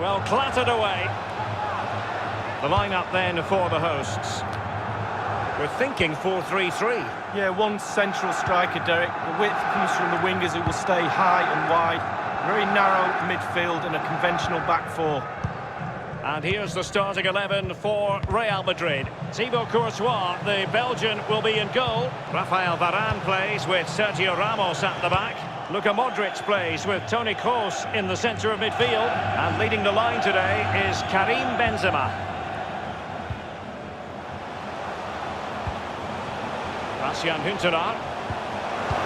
Well, clattered away. The line-up then for the hosts. We're thinking 4-3-3. Yeah, one central striker, Derek. The width comes from the wingers who will stay high and wide. Very narrow midfield and a conventional back four. And here's the starting 11 for Real Madrid. Thibaut Courtois, the Belgian, will be in goal. Rafael Varane plays with Sergio Ramos at the back. Luka Modric plays with Toni Kroos in the centre of midfield. And leading the line today is Karim Benzema. Bastian Huntelaar.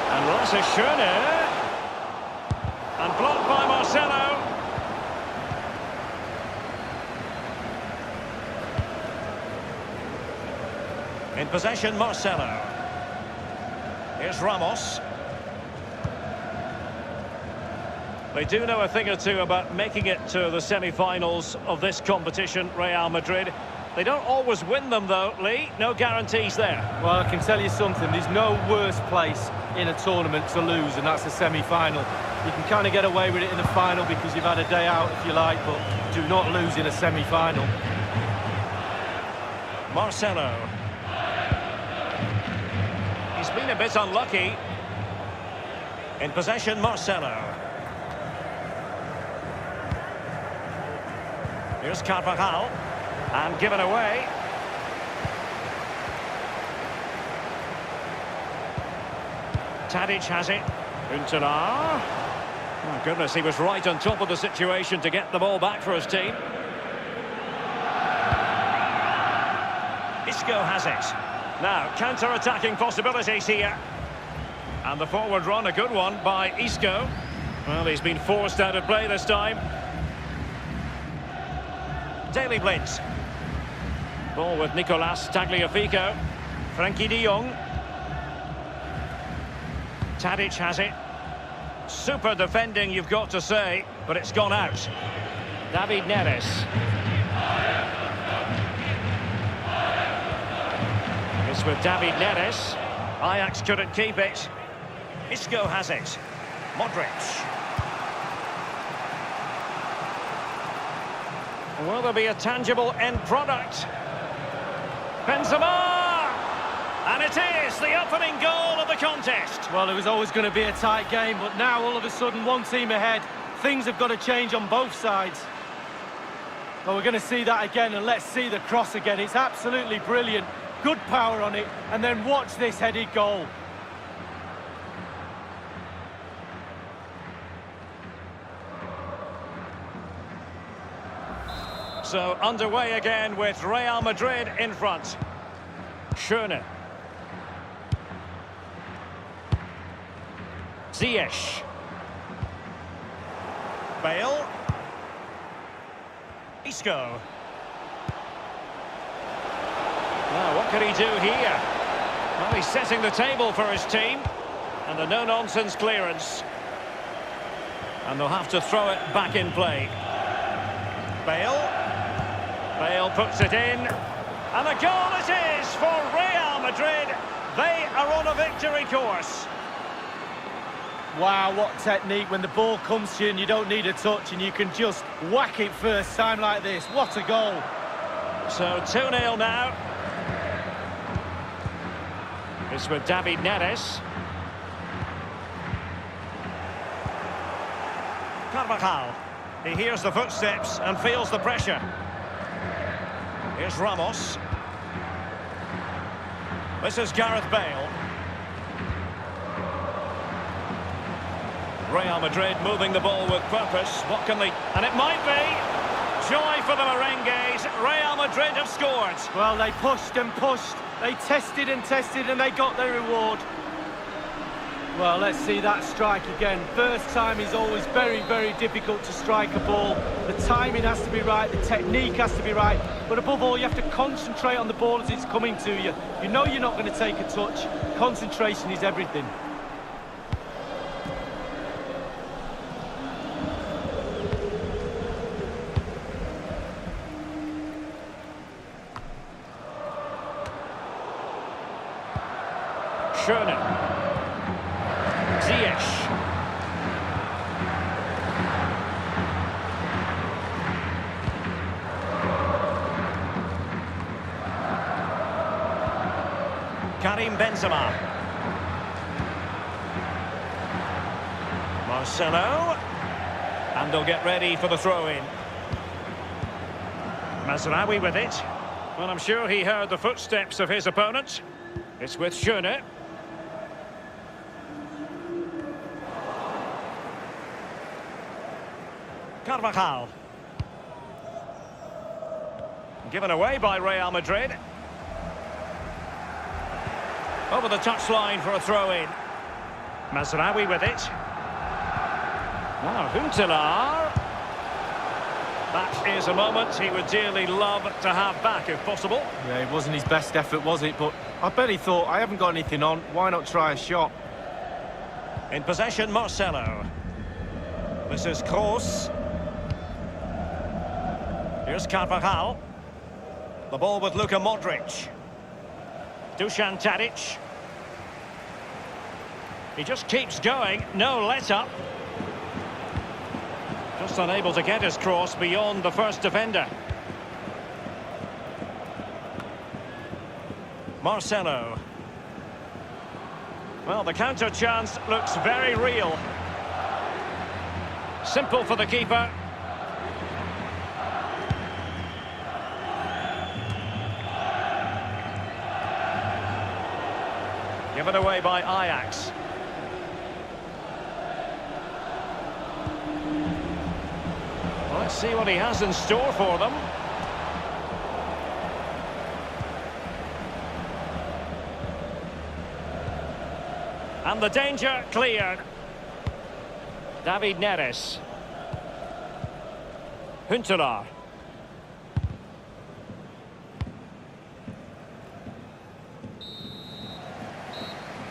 And Lasse Schöne. And blocked by Marcelo. In possession, Marcelo. Here's Ramos. They do know a thing or two about making it to the semi-finals of this competition, Real Madrid. They don't always win them, though, Lee. No guarantees there. Well, I can tell you something. There's no worse place in a tournament to lose, and that's a semi-final. You can kind of get away with it in the final because you've had a day out, if you like, but do not lose in a semi-final. Marcelo. He's been a bit unlucky. In possession, Marcelo. Here's Carvajal. And given away. Tadic has it. Huntelaar. Oh, goodness, he was right on top of the situation to get the ball back for his team. Isco has it. Now, counter-attacking possibilities here. And the forward run, a good one by Isco. Well, he's been forced out of play this time. Daily Blitz. Ball with Nicolas Tagliafico. Frankie de Jong. Tadic has it. Super defending, you've got to say, but it's gone out. David Neres. It's with David Neres. Ajax couldn't keep it. Isco has it. Modric. Will there be a tangible end product? Benzema! And it is the opening goal of the contest. Well, it was always going to be a tight game, but now all of a sudden one team ahead. Things have got to change on both sides. Well, we're going to see that again, and let's see the cross again. It's absolutely brilliant. Good power on it, and then watch this headed goal. So underway again with Real Madrid in front. Schöne. Ziyech. Bale. Isco. Now, what can he do here? Well, he's setting the table for his team. And a no-nonsense clearance. And they'll have to throw it back in play. Bale. Bale puts it in. And a goal it is for Real Madrid. They are on a victory course. Wow, what technique when the ball comes to you and you don't need a touch and you can just whack it first time like this. What a goal. So 2-0 now. It's with David Neres. Carvajal. He hears the footsteps and feels the pressure. Here's Ramos. This is Gareth Bale. Real Madrid moving the ball with purpose. What can they... And it might be. Joy for the Merengues. Real Madrid have scored. Well, they pushed and pushed. They tested and tested and they got their reward. Well, let's see that strike again. First time is always very, very difficult to strike a ball. The timing has to be right, the technique has to be right, but above all, you have to concentrate on the ball as it's coming to you. You know you're not going to take a touch. Concentration is everything. Schöne. Ziyech. Karim Benzema. Marcelo. And they'll get ready for the throw-in. Mazraoui with it. Well, I'm sure he heard the footsteps of his opponent. It's with Schöne. Carvajal. Given away by Real Madrid. Over the touchline for a throw-in. Mazraoui with it. Now, Huntelaar. That is a moment he would dearly love to have back, if possible. Yeah, it wasn't his best effort, was it? But I bet he thought, I haven't got anything on, why not try a shot? In possession, Marcelo. This is Kroos. Here's Carvajal. The ball with Luka Modric. Dusan Tadic. He just keeps going, no let-up. Just unable to get his cross beyond the first defender. Marcelo. Well, the counter chance looks very real. Simple for the keeper. Given away by Ajax. Let's see what he has in store for them. And the danger cleared. David Neres. Huntelaar.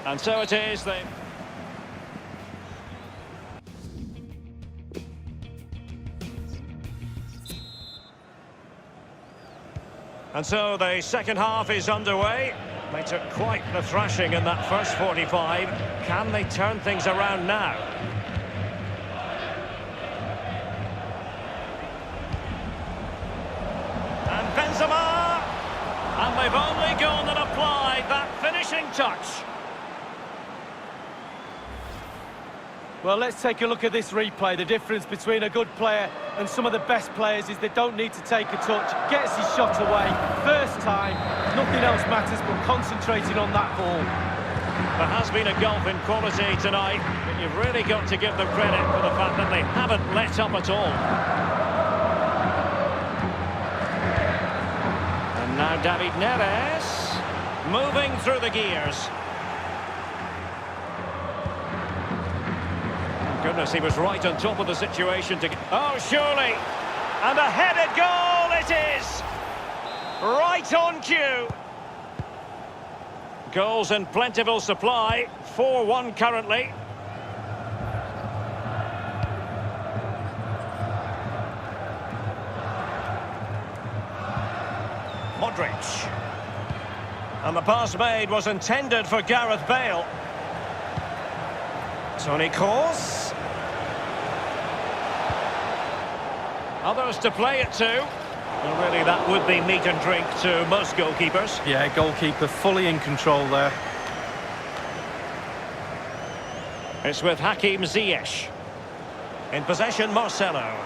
And so it is. And so the second half is underway. They took quite the thrashing in that first 45. Can they turn things around now? And Benzema! And they've only gone and applied that finishing touch. Well, let's take a look at this replay. The difference between a good player and some of the best players is they don't need to take a touch, gets his shot away, first time, nothing else matters but concentrating on that ball. There has been a gulf in quality tonight, but you've really got to give them credit for the fact that they haven't let up at all. And now David Neres, moving through the gears. Goodness, he was right on top of the situation to... Oh, surely! And a headed goal it is! Right on cue! Goals in plentiful supply, 4-1 currently. Modric. And the pass made was intended for Gareth Bale. Toni Kroos. Others to play it to. Well, really, that would be meat and drink to most goalkeepers. Yeah, goalkeeper fully in control there. It's with Hakim Ziyech. In possession, Marcelo.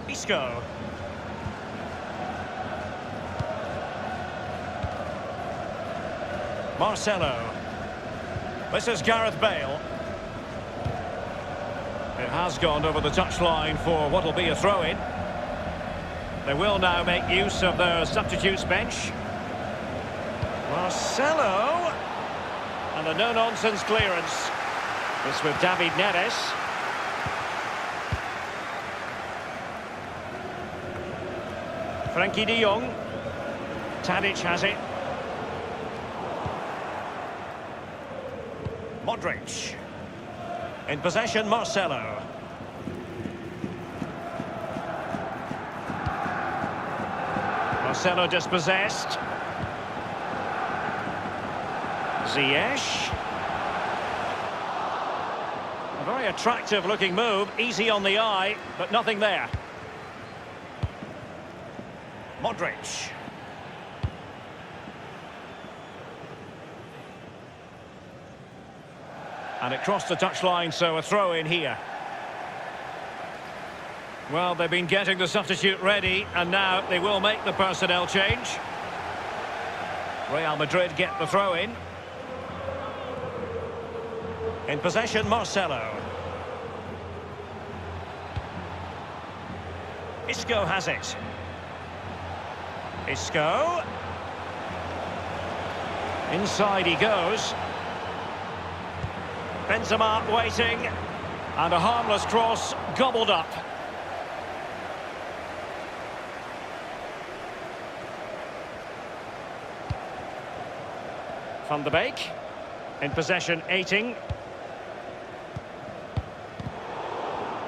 Isco. Marcelo. This is Gareth Bale. It has gone over the touchline for what will be a throw-in. They will now make use of their substitutes bench. Marcelo. And a no-nonsense clearance. This with David Neres. Frankie de Jong. Tadic has it. Modric. In possession, Marcelo. Marcelo dispossessed. Ziyech. A very attractive looking move, easy on the eye, but nothing there. Modric. And it crossed the touchline, so a throw in here. Well, they've been getting the substitute ready, and now they will make the personnel change. Real Madrid get the throw in. In possession, Marcelo. Isco has it. Isco. Inside he goes. Benzema waiting. And a harmless cross gobbled up. Van de Beek. In possession, Eiting.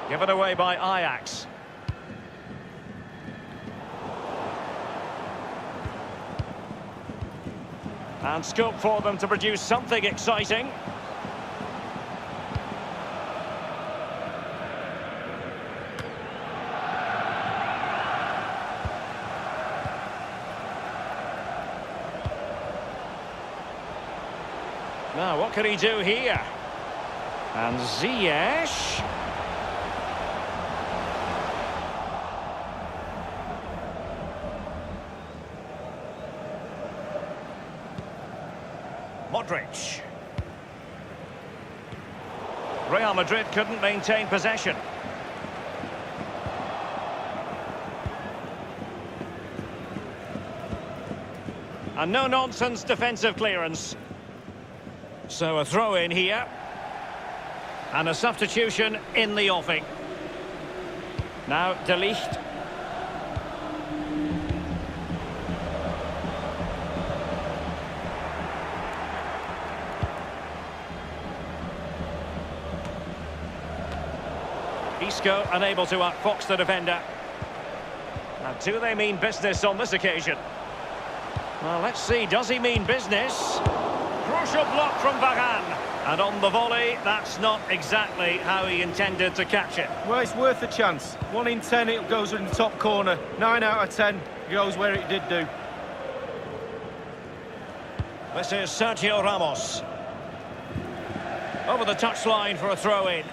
Given away by Ajax. And scope for them to produce something exciting. Now, what can he do here? And Ziyech. Modric. Real Madrid couldn't maintain possession. And no-nonsense defensive clearance. So a throw in here. And a substitution in the offing. Now De Ligt. Isco unable to outfox the defender. Now, do they mean business on this occasion? Well, let's see. Does he mean business? Crucial block from Varane. And on the volley, that's not exactly how he intended to catch it. Well, it's worth a chance. 1 in 10, it goes in the top corner. 9 out of 10 goes where it did do. This is Sergio Ramos. Over the touchline for a throw-in.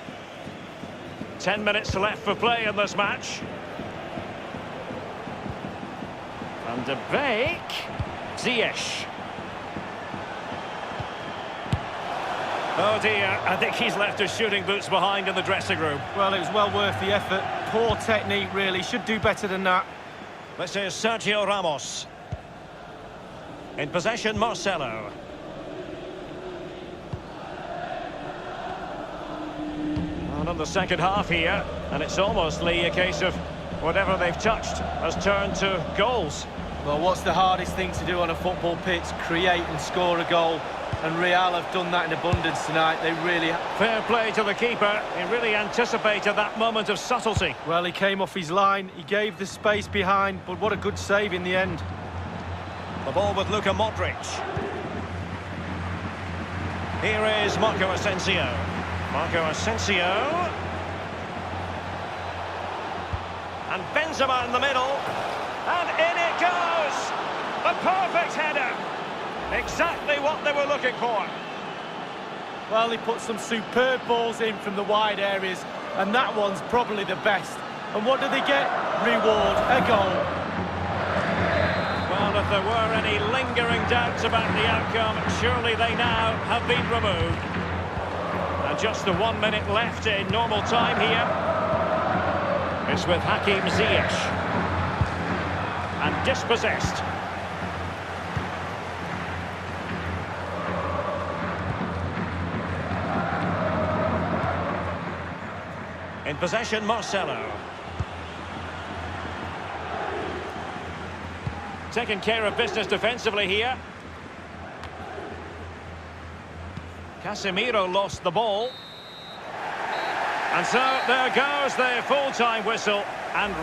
10 minutes left for play in this match. Van de Beek. Ziyech. Oh dear, I think he's left his shooting boots behind in the dressing room. Well, it was well worth the effort. Poor technique, really. Should do better than that. This is Sergio Ramos. In possession, Marcelo. And on the second half here, and it's almost, Lee, a case of whatever they've touched has turned to goals. Well, what's the hardest thing to do on a football pitch? Create and score a goal. And Real have done that in abundance tonight. They really... Fair play to the keeper. He really anticipated that moment of subtlety. Well, he came off his line. He gave the space behind, but what a good save in the end. The ball with Luka Modric. Here is Marco Asensio. Marco Asensio. And Benzema in the middle. And in it goes! The perfect header! Exactly what they were looking for. Well, he put some superb balls in from the wide areas, and that one's probably the best. And what do they get? Reward, a goal. Well, if there were any lingering doubts about the outcome, surely they now have been removed. And just the 1 minute left in normal time here. It's with Hakim Ziyech. And dispossessed. In possession, Marcelo. Taking care of business defensively here. Casemiro lost the ball. And so there goes the full-time whistle. And